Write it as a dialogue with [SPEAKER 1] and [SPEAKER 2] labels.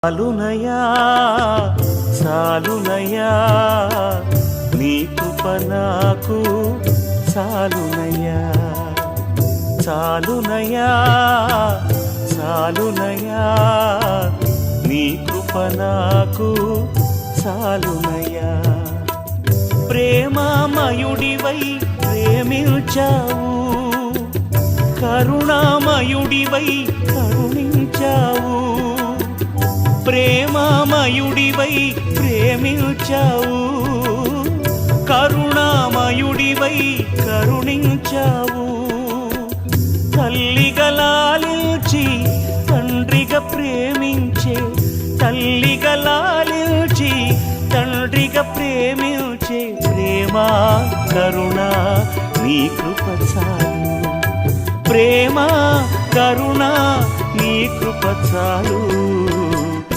[SPEAKER 1] చాలునయా చాలునయా నీ కృప నాకు చాలునయా చాలునయా చాలునయా నీ కృప నాకు చాలునయా ప్రేమామయుడివై ప్రేమించావు కరుణామయుడివై కరుణించావు ప్రేమామయుడివై ప్రేమించావు కరుణామయుడివై కరుణించావు తల్లిగా లాలించి తండ్రిగా ప్రేమించే తల్లిగా లాలించి తండ్రిగా ప్రేమించే ప్రేమ కరుణ నీ కృప చాలు ప్రేమ కరుణ నీ కృప చాలు